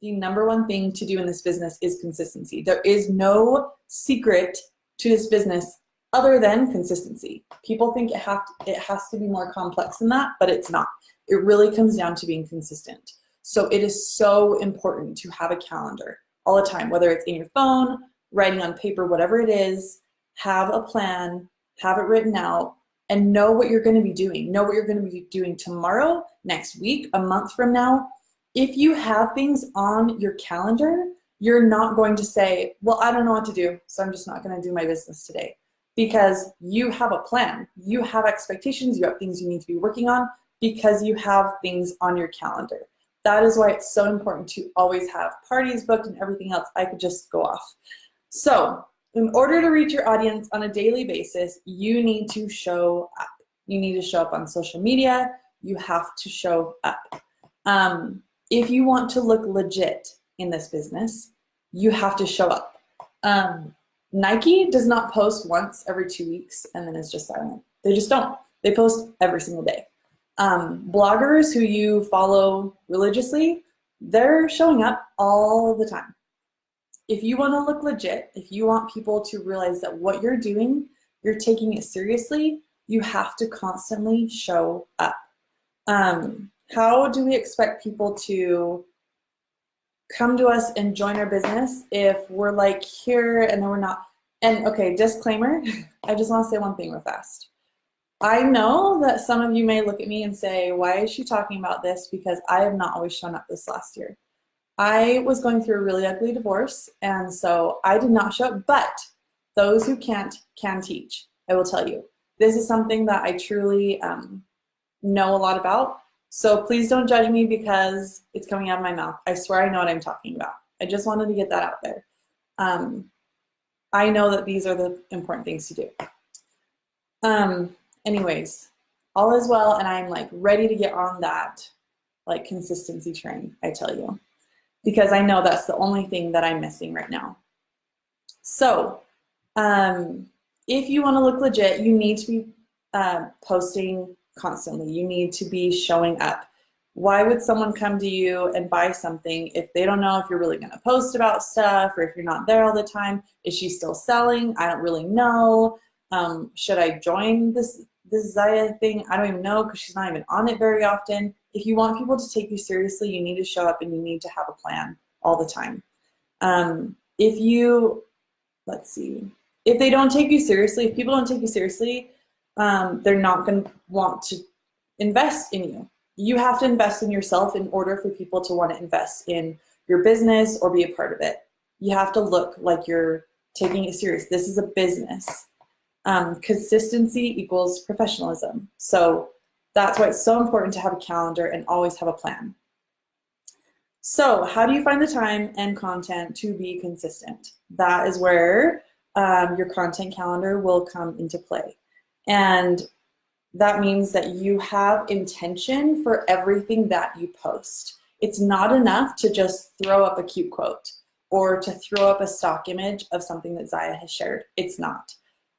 the number one thing to do in this business is consistency. There is no secret to this business other than consistency. People think it has to be more complex than that, but it's not. It really comes down to being consistent. So it is so important to have a calendar all the time, whether it's in your phone, writing on paper, whatever it is. Have a plan, have it written out, and know what you're going to be doing. Know what you're going to be doing tomorrow, next week, a month from now. If you have things on your calendar, you're not going to say, well, I don't know what to do, so I'm just not going to do my business today. Because you have a plan. You have expectations. You have things you need to be working on because you have things on your calendar. That is why it's so important to always have parties booked and everything else. I could just go off. So in order to reach your audience on a daily basis, you need to show up. You need to show up on social media. You have to show up. If you want to look legit in this business, you have to show up. Nike does not post once every 2 weeks and then it's just silent. They just don't. They post every single day. Bloggers who you follow religiously, they're showing up all the time. If you want to look legit, if you want people to realize that what you're doing, you're taking it seriously, you have to constantly show up. How do we expect people to come to us and join our business if we're like here and then we're not? And okay, disclaimer, I just want to say one thing real fast. I know that some of you may look at me and say, why is she talking about this? Because I have not always shown up this last year. I was going through a really ugly divorce, and so I did not show up, but those who can't can teach. I will tell you. This is something that I truly know a lot about, so please don't judge me because it's coming out of my mouth. I swear I know what I'm talking about. I just wanted to get that out there. I know that these are the important things to do. Anyways, all is well, and I'm like ready to get on that like consistency train, I tell you, because I know that's the only thing that I'm missing right now. So if you want to look legit, you need to be posting constantly. You need to be showing up. Why would someone come to you and buy something if they don't know if you're really going to post about stuff or if you're not there all the time? Is she still selling? I don't really know. Should I join this Zyia thing? I don't even know because she's not even on it very often. If you want people to take you seriously, you need to show up and you need to have a plan all the time. If they don't take you seriously, if people don't take you seriously, they're not going to want to invest in you. You have to invest in yourself in order for people to want to invest in your business or be a part of it. You have to look like you're taking it serious. This is a business. Consistency equals professionalism. So that's why it's so important to have a calendar and always have a plan. So how do you find the time and content to be consistent? That is where your content calendar will come into play. And that means that you have intention for everything that you post. It's not enough to just throw up a cute quote or to throw up a stock image of something that Zyia has shared. It's not.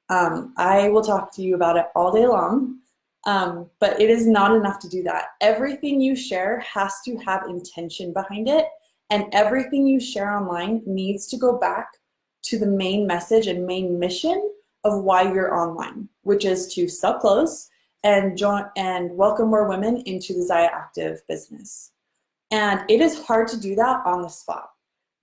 I will talk to you about it all day long, but it is not enough to do that. Everything you share has to have intention behind it, and everything you share online needs to go back to the main message and main mission of why you're online, which is to sell clothes and join and welcome more women into the Zyia Active business. And it is hard to do that on the spot.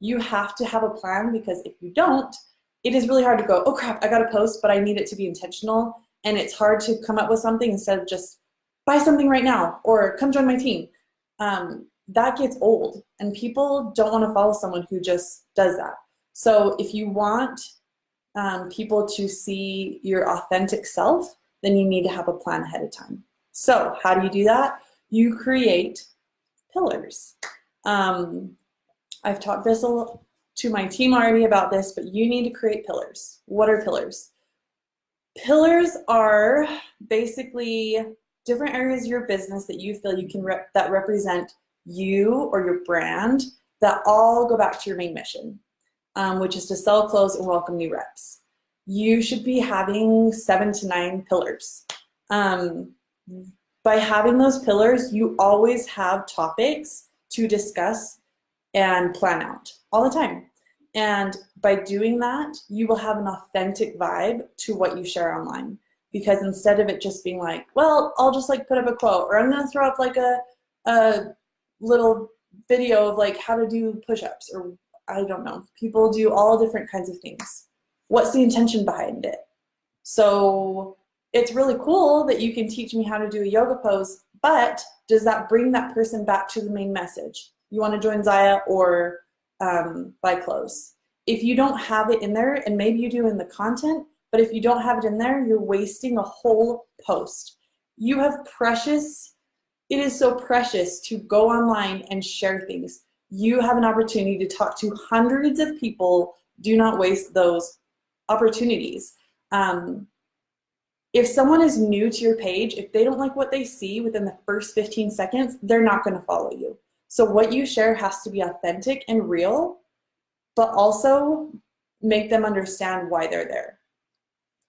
You have to have a plan, because if you don't, it is really hard to go, oh crap, I got to post, but I need it to be intentional. And it's hard to come up with something instead of just buy something right now or come join my team. That gets old, and people don't want to follow someone who just does that. So if you want people to see your authentic self, then you need to have a plan ahead of time. So how do you do that? You create pillars. I've talked this to my team already about this, but you need to create pillars. What are pillars? Pillars are basically different areas of your business that you feel you can that represent you or your brand, that all go back to your main mission, which is to sell clothes and welcome new reps. You should be having 7 to 9 pillars. By having those pillars, you always have topics to discuss and plan out all the time. And by doing that, you will have an authentic vibe to what you share online. Because instead of it just being like, well, I'll just like put up a quote, or I'm gonna throw up like a little video of like how to do push-ups, or I don't know. People do all different kinds of things. What's the intention behind it? So it's really cool that you can teach me how to do a yoga pose, but does that bring that person back to the main message? You want to join Zyia or buy clothes? If you don't have it in there, and maybe you do in the content, but if you don't have it in there, you're wasting a whole post. You have precious, it is so precious to go online and share things. You have an opportunity to talk to hundreds of people. Do not waste those opportunities. If someone is new to your page, if they don't like what they see within the first 15 seconds, they're not going to follow you. So what you share has to be authentic and real, but also make them understand why they're there.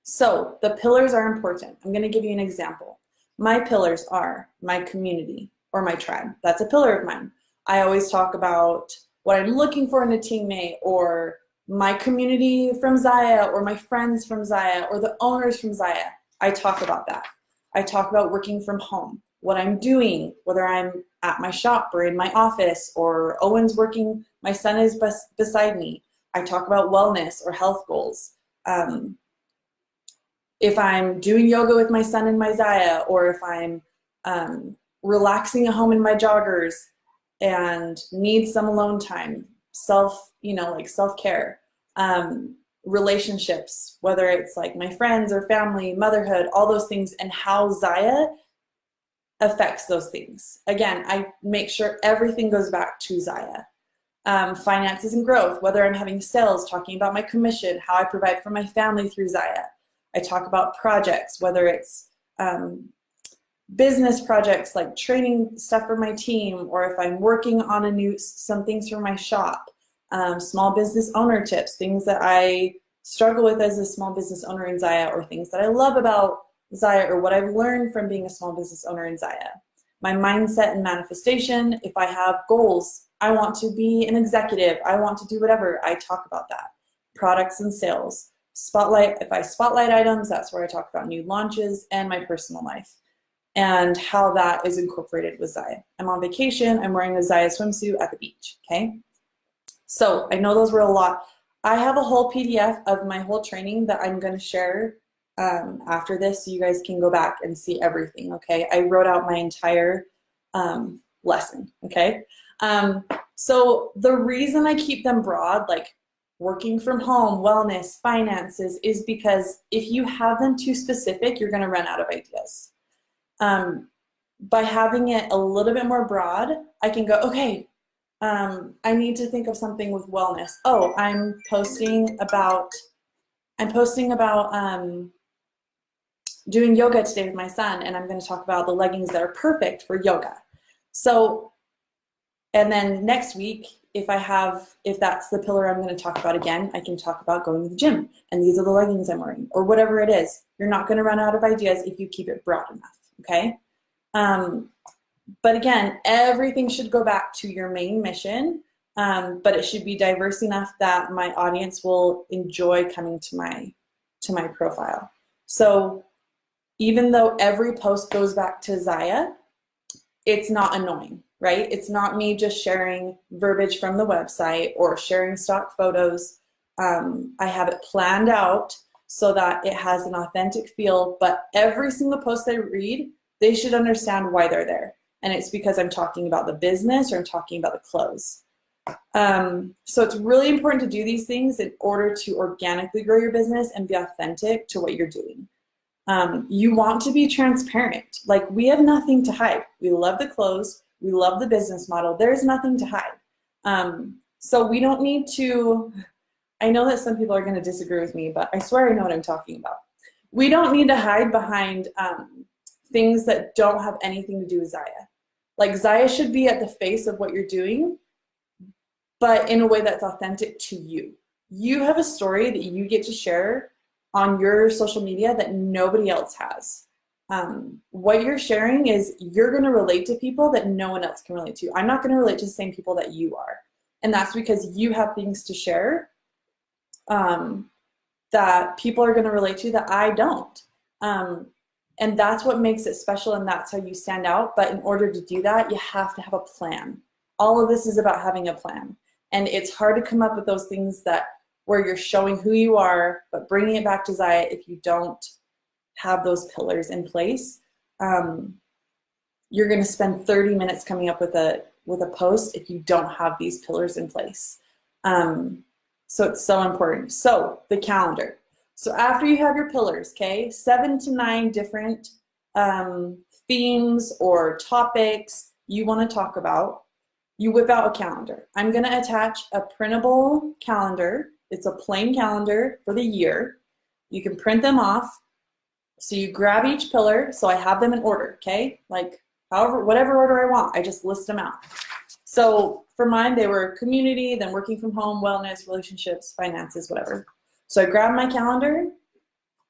So the pillars are important. I'm going to give you an example. My pillars are my community or my tribe. That's a pillar of mine. I always talk about what I'm looking for in a teammate, or my community from Zyia, or my friends from Zyia, or the owners from Zyia. I talk about that. I talk about working from home, what I'm doing, whether I'm at my shop or in my office, or Owen's working, my son is beside me. I talk about wellness or health goals. If I'm doing yoga with my son in my Zyia, or if I'm relaxing at home in my joggers and need some alone time, like self-care, relationships, whether it's like my friends or family, motherhood, all those things, and how Zyia affects those things. Again, I make sure everything goes back to Zyia. Finances and growth, whether I'm having sales, talking about my commission, how I provide for my family through Zyia. I talk about projects, whether it's business projects like training stuff for my team, or if I'm working on some things for my shop, small business owner tips, things that I struggle with as a small business owner in Zyia, or things that I love about Zyia, or what I've learned from being a small business owner in Zyia. My mindset and manifestation, if I have goals, I want to be an executive, I want to do whatever, I talk about that. Products and sales. Spotlight, if I spotlight items, that's where I talk about new launches and my personal life and how that is incorporated with Zyia. I'm on vacation, I'm wearing a Zyia swimsuit at the beach, okay? So I know those were a lot. I have a whole PDF of my whole training that I'm gonna share after this, so you guys can go back and see everything, okay? I wrote out my entire lesson, okay? So the reason I keep them broad, like working from home, wellness, finances, is because if you have them too specific, you're gonna run out of ideas. By having it a little bit more broad, I can go, okay, I need to think of something with wellness. Oh, I'm posting about doing yoga today with my son, and I'm going to talk about the leggings that are perfect for yoga. So, and then next week, if that's the pillar I'm going to talk about again, I can talk about going to the gym, and these are the leggings I'm wearing, or whatever it is. You're not going to run out of ideas if you keep it broad enough, okay? But again, everything should go back to your main mission, but it should be diverse enough that my audience will enjoy coming to my profile. So even though every post goes back to Zyia, it's not annoying, right? It's not me just sharing verbiage from the website or sharing stock photos. I have it planned out so that it has an authentic feel, but every single post they read, they should understand why they're there. And it's because I'm talking about the business or I'm talking about the clothes. So it's really important to do these things in order to organically grow your business and be authentic to what you're doing. You want to be transparent. Like, we have nothing to hide. We love the clothes. We love the business model. There's nothing to hide. So we don't need to, I know that some people are going to disagree with me, but I swear I know what I'm talking about. We don't need to hide behind things that don't have anything to do with Zyia. Like, Zyia should be at the face of what you're doing, but in a way that's authentic to you. You have a story that you get to share on your social media that nobody else has. What you're sharing is you're going to relate to people that no one else can relate to. I'm not going to relate to the same people that you are. And that's because you have things to share that people are going to relate to that I don't. And that's what makes it special, and that's how you stand out. But in order to do that, you have to have a plan. All of this is about having a plan. And it's hard to come up with those things that where you're showing who you are, but bringing it back to Zyia if you don't have those pillars in place. You're going to spend 30 minutes coming up with a post if you don't have these pillars in place. So it's so important. So the calendar. So after you have your pillars, okay, 7 to 9 different themes or topics you want to talk about, you whip out a calendar. I'm going to attach a printable calendar. It's a plain calendar for the year. You can print them off. So you grab each pillar. So I have them in order, okay? Like however, whatever order I want, I just list them out. So for mine, they were community, then working from home, wellness, relationships, finances, whatever. So I grabbed my calendar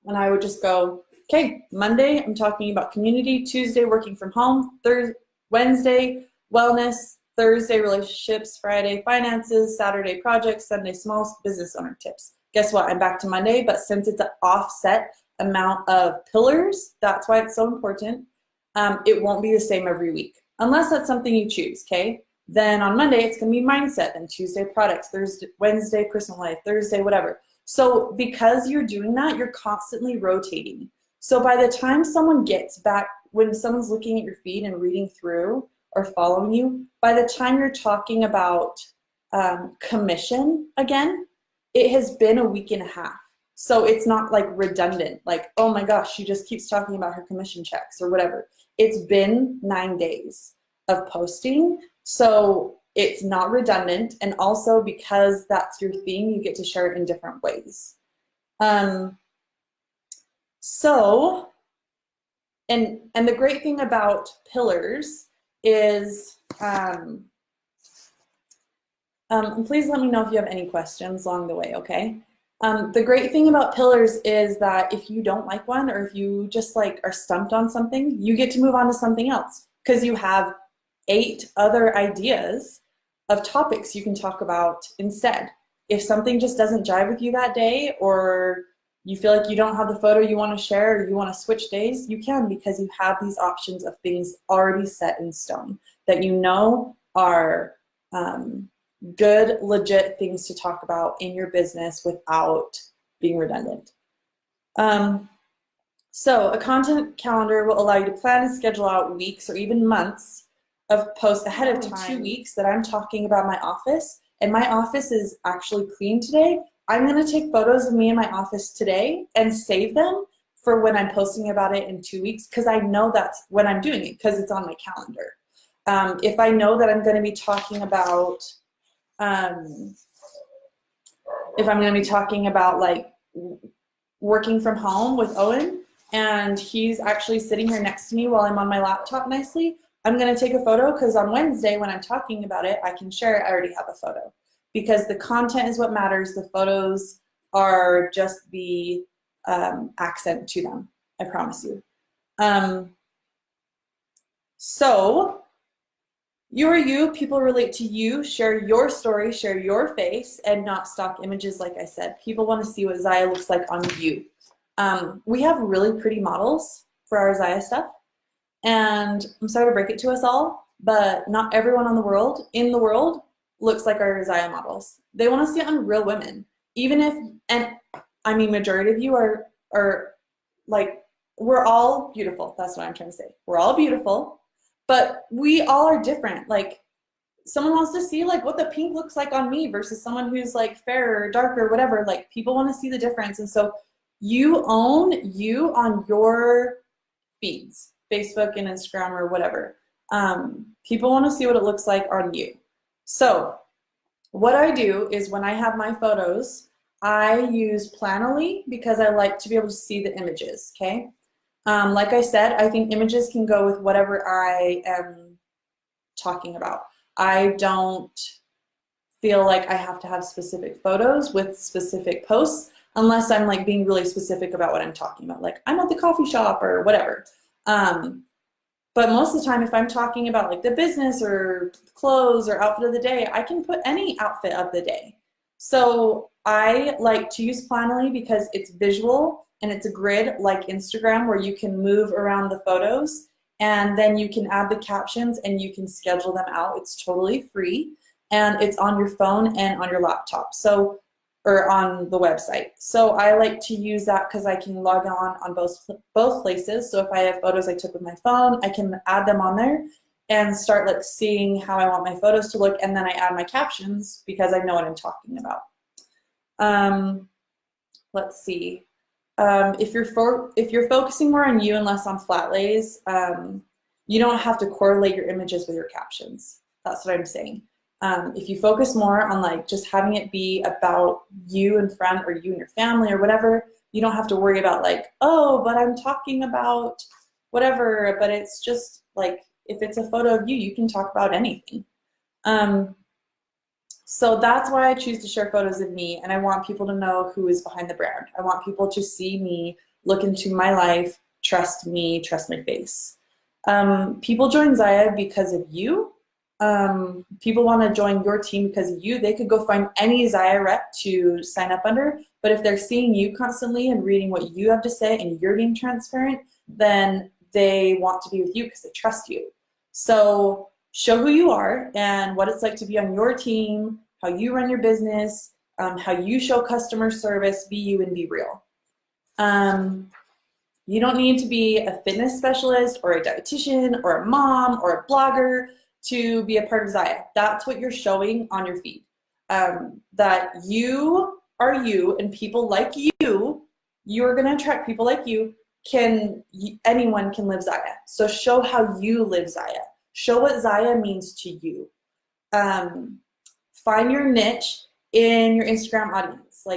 and I would just go, okay, Monday, I'm talking about community, Tuesday, working from home, Wednesday, wellness, Thursday, relationships, Friday, finances, Saturday, projects, Sunday, small business owner tips. Guess what? I'm back to Monday, but since it's an offset amount of pillars, that's why it's so important. It won't be the same every week, unless that's something you choose, okay? Then on Monday, it's gonna be mindset, then Tuesday, products, Thursday, Wednesday, personal life, Thursday, whatever. So because you're doing that, you're constantly rotating. So by the time someone gets back, when someone's looking at your feed and reading through or following you, by the time you're talking about commission again, it has been a week and a half. So it's not like redundant, like, oh my gosh, she just keeps talking about her commission checks or whatever. It's been 9 days of posting. So it's not redundant, and also because that's your theme, you get to share it in different ways. So, and the great thing about pillars is, please let me know if you have any questions along the way, okay? The great thing about pillars is that if you don't like one, or if you just like are stumped on something, you get to move on to something else because you have 8 other ideas of topics you can talk about instead. If something just doesn't jive with you that day, or you feel like you don't have the photo you want to share, or you want to switch days, you can, because you have these options of things already set in stone that you know are good, legit things to talk about in your business without being redundant. So a content calendar will allow you to plan and schedule out weeks or even months of posts ahead of time. 2 weeks that I'm talking about my office, and my office is actually clean today. I'm going to take photos of me in my office today and save them for when I'm posting about it in 2 weeks, because I know that's when I'm doing it, because it's on my calendar. If I know that I'm going to be talking about, if I'm going to be talking about like working from home with Owen, and he's actually sitting here next to me while I'm on my laptop nicely, I'm going to take a photo, because on Wednesday when I'm talking about it, I can share it. I already have a photo, because the content is what matters. The photos are just the accent to them, I promise you. So you're you, people relate to you, share your story, share your face, and not stock images. Like I said, people want to see what Zyia looks like on you. We have really pretty models for our Zyia stuff. And I'm sorry to break it to us all, but not everyone in the world looks like our Zyia models. They want to see it on real women. Even if, and I mean, majority of you are like, we're all beautiful. That's what I'm trying to say. We're all beautiful, but we all are different. Like, someone wants to see like what the pink looks like on me versus someone who's like fairer or darker, whatever. Like, people want to see the difference. And so you own you on your feeds, Facebook and Instagram or whatever. People want to see what it looks like on you. So what I do is, when I have my photos, I use Planoly, because I like to be able to see the images, okay? Like I said, I think images can go with whatever I am talking about. I don't feel like I have to have specific photos with specific posts, unless I'm like being really specific about what I'm talking about. Like, I'm at the coffee shop or whatever. But most of the time, if I'm talking about like the business or clothes or outfit of the day, I can put any outfit of the day. So I like to use Planoly because it's visual and it's a grid like Instagram where you can move around the photos and then you can add the captions and you can schedule them out. It's totally free and it's on your phone and on your laptop. So or on the website. So I like to use that because I can log on both places. So if I have photos I took with my phone, I can add them on there and start like seeing how I want my photos to look, and then I add my captions because I know what I'm talking about. Let's see. If you're focusing more on you and less on flat lays, you don't have to correlate your images with your captions. That's what I'm saying. If you focus more on like just having it be about you and friend or you and your family or whatever, you don't have to worry about like, oh, but I'm talking about whatever, but it's just like, if it's a photo of you, you can talk about anything. So that's why I choose to share photos of me, and I want people to know who is behind the brand. I want people to see me, look into my life, trust me, trust my face. People join Zyia because of you. People want to join your team because of you. They could go find any Zyia rep to sign up under, but if they're seeing you constantly and reading what you have to say and you're being transparent, then they want to be with you because they trust you. So show who you are and what it's like to be on your team, how you run your business, how you show customer service, be you and be real. You don't need to be a fitness specialist or a dietitian or a mom or a blogger to be a part of Zyia. That's what you're showing on your feed. That you are you and people like you're gonna attract people like you, anyone can live Zyia. So show how you live Zyia. Show what Zyia means to you. Find your niche in your Instagram audience,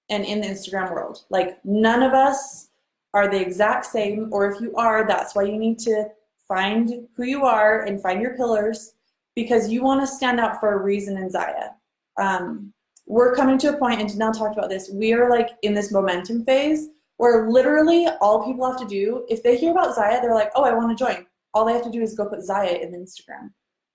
and in the Instagram world. Like, none of us are the exact same, or if you are, that's why you need to find who you are and find your pillars, because you want to stand out for a reason in Zyia. We're coming to a point, and Danelle talked about this, we are like in this momentum phase where literally all people have to do, if they hear about Zyia, they're like, oh, I want to join. All they have to do is go put Zyia in Instagram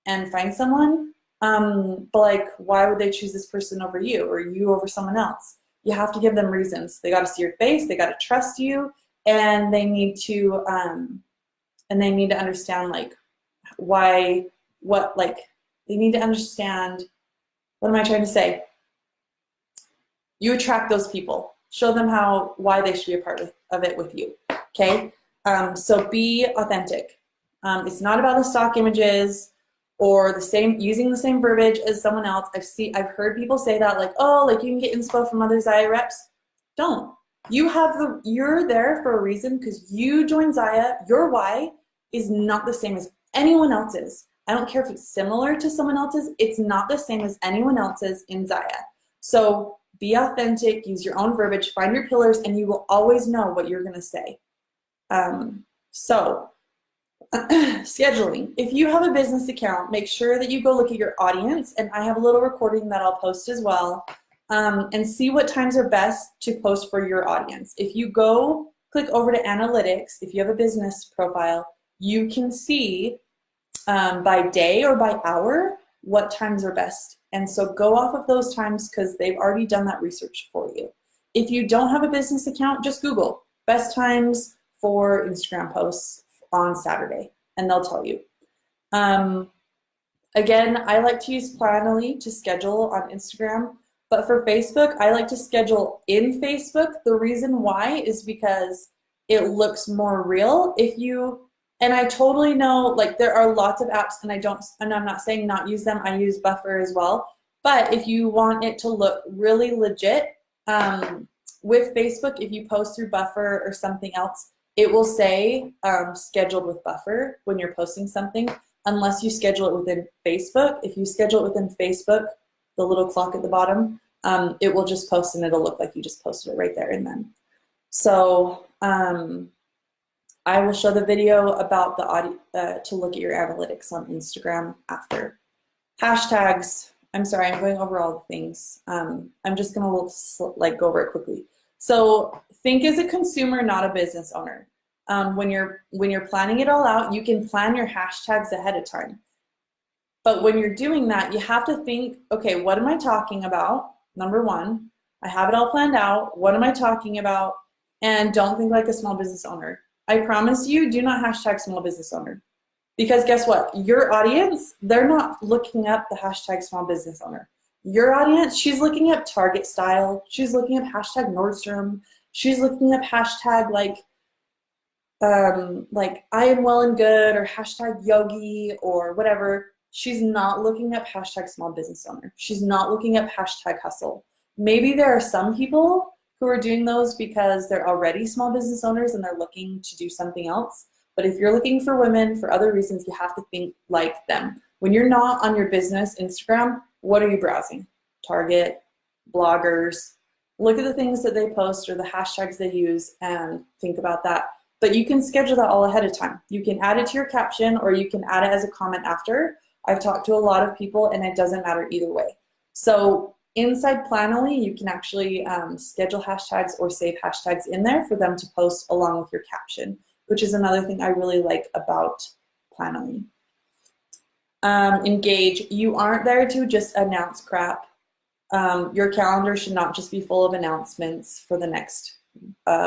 and find someone. But like, why would they choose this person over you or you over someone else? You have to give them reasons. They got to see your face, they got to trust you, and they need to understand like they need to understand, what am I trying to say? You attract those people. Show them why they should be a part of it with you. Okay? So be authentic. It's not about the stock images or using the same verbiage as someone else. I've heard people say that, like, oh, like you can get inspo from other Zyia reps. Don't. You're there for a reason because you joined Zyia. Your why is not the same as anyone else's. I don't care if it's similar to someone else's. It's not the same as anyone else's in Zyia. So be authentic, use your own verbiage, find your pillars, and you will always know what you're going to say. Scheduling. If you have a business account, make sure that you go look at your audience, and I have a little recording that I'll post as well, and see what times are best to post for your audience. If you go click over to analytics, if you have a business profile, you can see by day or by hour what times are best. And so go off of those times because they've already done that research for you. If you don't have a business account, just Google best times for Instagram posts on Saturday, and they'll tell you. Again, I like to use Planoly to schedule on Instagram, but for Facebook, I like to schedule in Facebook. The reason why is because it looks more real. And I totally know, like, there are lots of apps, and I'm not saying not use them. I use Buffer as well. But if you want it to look really legit, with Facebook, if you post through Buffer or something else, it will say scheduled with Buffer when you're posting something, unless you schedule it within Facebook. If you schedule it within Facebook, the little clock at the bottom, it will just post, and it'll look like you just posted it right there and then. So I will show the video about the audio to look at your analytics on Instagram after. Hashtags. I'm sorry, I'm going over all the things. I'm just gonna go over it quickly. So think as a consumer, not a business owner. When you're planning it all out, you can plan your hashtags ahead of time. But when you're doing that, you have to think, okay, what am I talking about? Number one, I have it all planned out. What am I talking about? And don't think like a small business owner. I promise you, do not hashtag small business owner. Because guess what? Your audience, they're not looking up the hashtag small business owner. Your audience, she's looking up Target style. She's looking up hashtag Nordstrom. She's looking up hashtag like I am well and good, or hashtag yogi, or whatever. She's not looking up hashtag small business owner. She's not looking up hashtag hustle. Maybe there are some people who are doing those because they're already small business owners and they're looking to do something else. But if you're looking for women for other reasons, you have to think like them. When you're not on your business Instagram, what are you browsing? Target, bloggers. Look at the things that they post or the hashtags they use and think about that. But you can schedule that all ahead of time. You can add it to your caption or you can add it as a comment after. I've talked to a lot of people and it doesn't matter either way. So inside Planoly, you can actually schedule hashtags or save hashtags in there for them to post along with your caption, which is another thing I really like about Planoly. Engage. You aren't there to just announce crap. Your calendar should not just be full of announcements for the next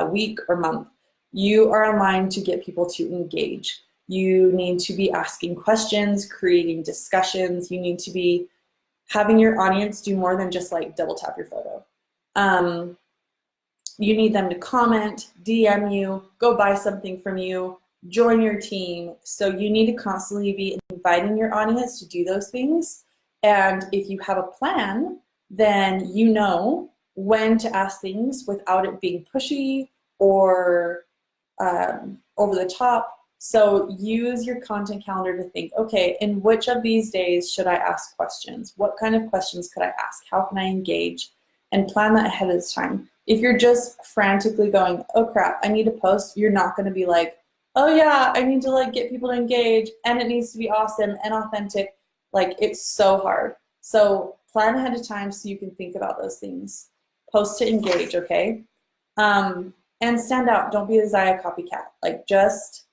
week or month. You are online to get people to engage. You need to be asking questions, creating discussions. You need to be having your audience do more than just like double tap your photo. You need them to comment, DM you, go buy something from you, join your team. So you need to constantly be inviting your audience to do those things. And if you have a plan, then you know when to ask things without it being pushy or over the top. So use your content calendar to think, okay, in which of these days should I ask questions? What kind of questions could I ask? How can I engage? And plan that ahead of time. If you're just frantically going, oh crap, I need to post, you're not going to be like, oh yeah, I need to like get people to engage and it needs to be awesome and authentic. Like it's so hard. So plan ahead of time so you can think about those things. Post to engage, okay? And stand out. Don't be a Zyia copycat. Like just,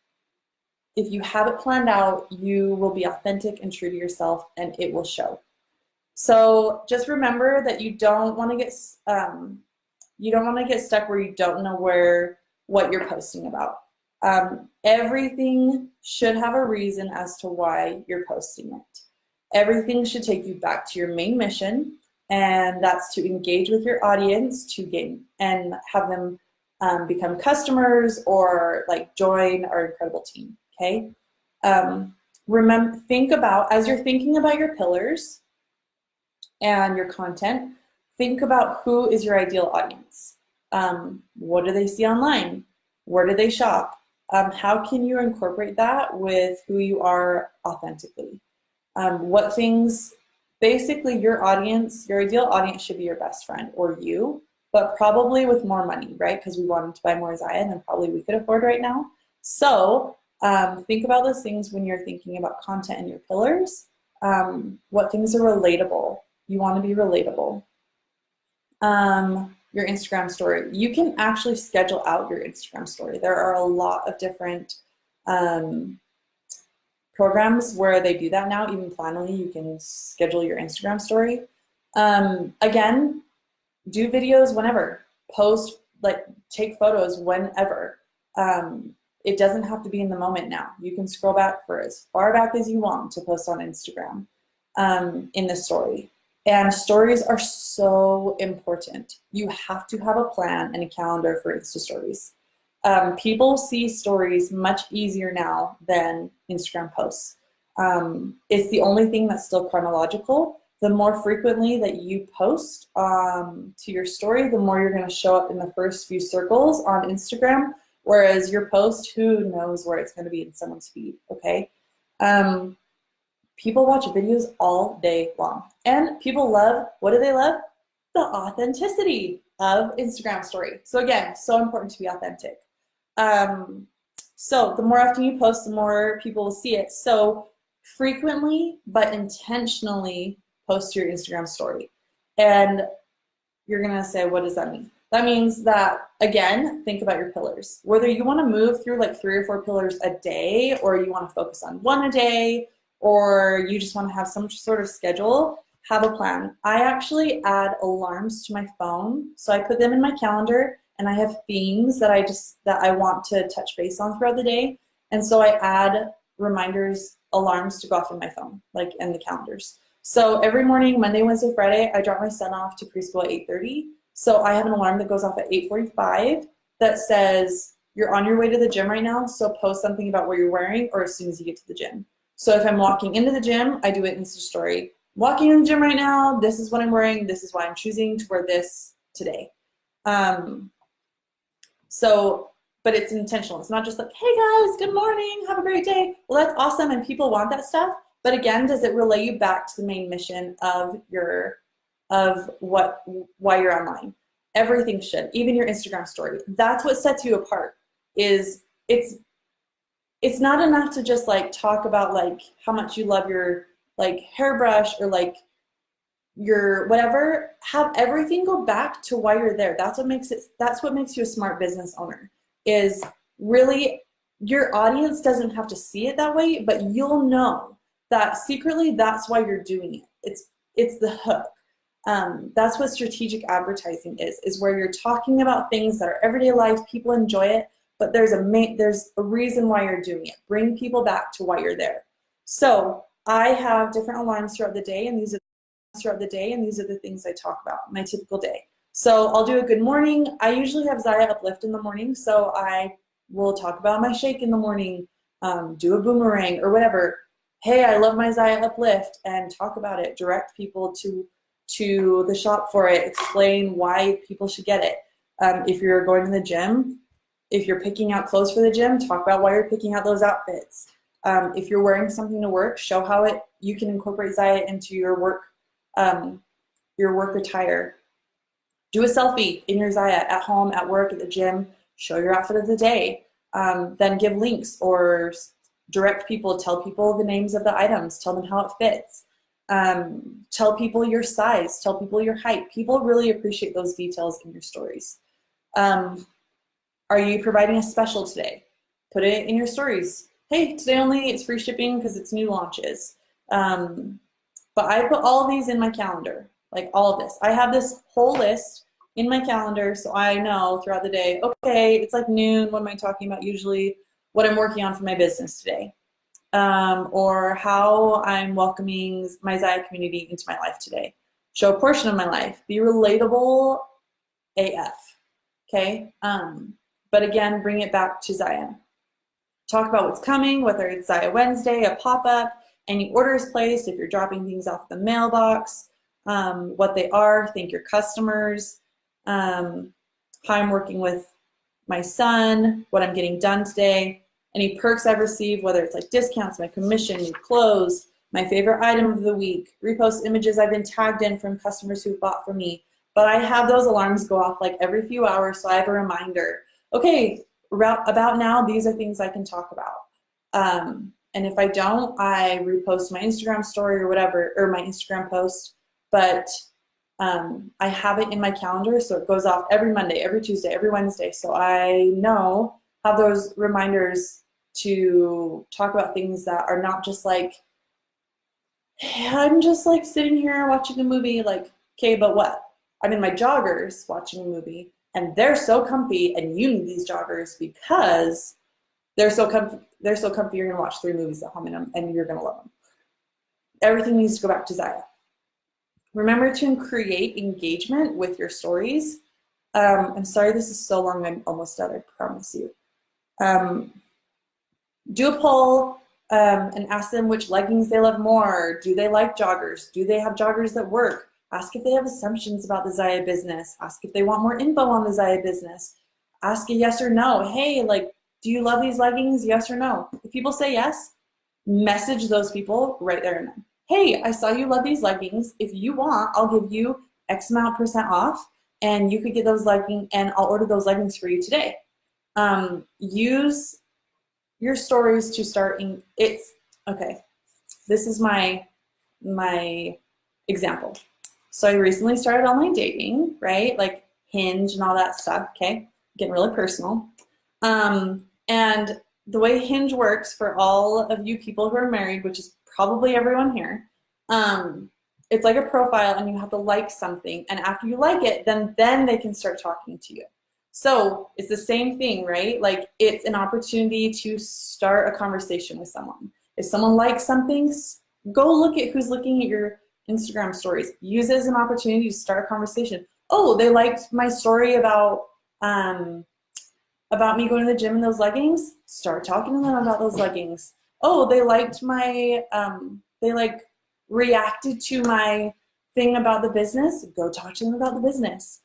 if you have it planned out, you will be authentic and true to yourself and it will show. So just remember that you don't want to get stuck where you don't know what you're posting about. Everything should have a reason as to why you're posting it. Everything should take you back to your main mission, and that's to engage with your audience, to gain and have them become customers or like join our incredible team. Okay. Think about, as you're thinking about your pillars and your content, think about who is your ideal audience. What do they see online? Where do they shop? How can you incorporate that with who you are authentically? What things, basically your audience, your ideal audience should be your best friend or you, but probably with more money, right? Because we want them to buy more Zyia than probably we could afford right now. So think about those things when you're thinking about content and your pillars. What things are relatable? You want to be relatable. Your Instagram story. You can actually schedule out your Instagram story. There are a lot of different programs where they do that now. Even Planoly, you can schedule your Instagram story. Again, do videos whenever. Post, like take photos whenever. It doesn't have to be in the moment now. You can scroll back for as far back as you want to post on Instagram in the story. And stories are so important. You have to have a plan and a calendar for Insta stories. People see stories much easier now than Instagram posts. It's the only thing that's still chronological. The more frequently that you post to your story, the more you're going to show up in the first few circles on Instagram, whereas your post, who knows where it's going to be in someone's feed, okay? People watch videos all day long. And people love, what do they love? The authenticity of Instagram story. So again, so important to be authentic. So the more often you post, the more people will see it. So frequently, but intentionally post your Instagram story. And you're gonna say, what does that mean? That means that, again, think about your pillars. Whether you want to move through like 3 or 4 pillars a day, or you want to focus on 1 a day, or you just want to have some sort of schedule, have a plan. I actually add alarms to my phone. So I put them in my calendar, and I have themes that I want to touch base on throughout the day. And so I add reminders, alarms to go off in my phone, like in the calendars. So every morning, Monday, Wednesday, Friday, I drop my son off to preschool at 8:30. So I have an alarm that goes off at 8:45 that says, you're on your way to the gym right now, so post something about what you're wearing or as soon as you get to the gym. So if I'm walking into the gym, I do it Insta story. Walking in the gym right now, this is what I'm wearing, this is why I'm choosing to wear this today. But it's intentional. It's not just like, hey guys, good morning, have a great day. Well, that's awesome, and people want that stuff. But again, does it relay you back to the main mission of why you're online? Everything should, even your Instagram story. That's what sets you apart. Is it's not enough to just like talk about like how much you love your like hairbrush or like your whatever. Have everything go back to why you're there. That's what makes you a smart business owner. Is really, your audience doesn't have to see it that way, but you'll know that secretly that's why you're doing it. It's the hook. That's what strategic advertising is where you're talking about things that are everyday life, people enjoy it, but there's a reason why you're doing it. Bring people back to why you're there. So I have different alarms throughout the day, and these are the things I talk about, my typical day. So I'll do a good morning. I usually have Zyia Uplift in the morning, so I will talk about my shake in the morning, do a boomerang or whatever. Hey, I love my Zyia Uplift, and talk about it. Direct people to the shop for it. Explain why people should get it. If you're going to the gym, if you're picking out clothes for the gym, talk about why you're picking out those outfits. If you're wearing something to work, show how you can incorporate Zyia into your work attire. Do a selfie in your Zyia at home, at work, at the gym. Show your outfit of the day. Then give links or direct people. Tell people the names of the items. Tell them how it fits. Tell people your size. Tell people your height. People really appreciate those details in your stories. Are you providing a special today? Put it in your stories. Hey, today only it's free shipping because it's new launches. But I put all of these in my calendar, like all of this. I have this whole list in my calendar, so I know throughout the day, okay, it's like noon, what am I talking about usually? What I'm working on for my business today. Or how I'm welcoming my Zyia community into my life today. Show a portion of my life. Be relatable AF, okay? But again, bring it back to Zyia. Talk about what's coming, whether it's Zyia Wednesday, a pop-up, any orders placed, if you're dropping things off the mailbox, what they are, thank your customers, how I'm working with my son, what I'm getting done today, any perks I've received, whether it's like discounts, my commission, new clothes, my favorite item of the week, repost images I've been tagged in from customers who bought from me. But I have those alarms go off like every few hours, so I have a reminder. Okay, about now, these are things I can talk about. And if I don't, I repost my Instagram story or whatever, or my Instagram post. But I have it in my calendar, so it goes off every Monday, every Tuesday, every Wednesday. So I know, have those reminders to talk about things that are not just like, hey, I'm just like sitting here watching a movie, like, okay, but what? I'm in my joggers watching a movie, and they're so comfy, and you need these joggers because they're so comfy, you're gonna watch 3 movies at home in them, and you're gonna love them. Everything needs to go back to Zyia. Remember to create engagement with your stories. I'm sorry this is so long, I'm almost done, I promise you. Do a poll and ask them which leggings they love more. Do they like joggers? Do they have joggers that work? Ask if they have assumptions about the Zyia business. Ask if they want more info on the Zyia business. Ask a yes or no. Hey, like, do you love these leggings? Yes or no? If people say yes, message those people right there and then. Hey, I saw you love these leggings. If you want, I'll give you X amount % off, and you could get those leggings, and I'll order those leggings for you today. Use your stories to start okay, this is my example. So I recently started online dating, right? Like, Hinge and all that stuff, okay? Getting really personal. And the way Hinge works for all of you people who are married, which is probably everyone here, it's like a profile and you have to like something. And after you like it, then they can start talking to you. So it's the same thing, right? Like it's an opportunity to start a conversation with someone. If someone likes something, go look at who's looking at your Instagram stories. Use it as an opportunity to start a conversation. Oh, they liked my story about me going to the gym in those leggings. Start talking to them about those leggings. Oh, they liked my, they like reacted to my thing about the business. Go talk to them about the business.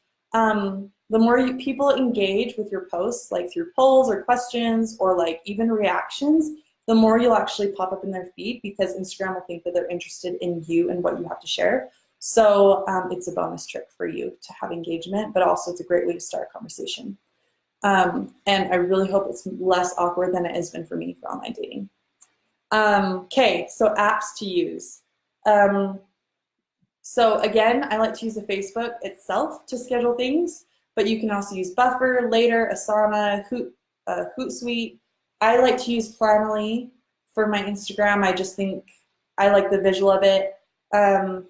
The more people engage with your posts, like through polls or questions or like even reactions, the more you'll actually pop up in their feed because Instagram will think that they're interested in you and what you have to share. So it's a bonus trick for you to have engagement, but also it's a great way to start a conversation. And I really hope it's less awkward than it has been for me for online dating. Okay, so apps to use. So again, I like to use the Facebook itself to schedule things, but you can also use Buffer, Later, Asana, Hootsuite. I like to use Planoly for my Instagram. I just think I like the visual of it. And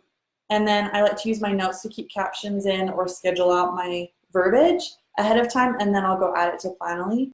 then I like to use my notes to keep captions in or schedule out my verbiage ahead of time, and then I'll go add it to Planoly.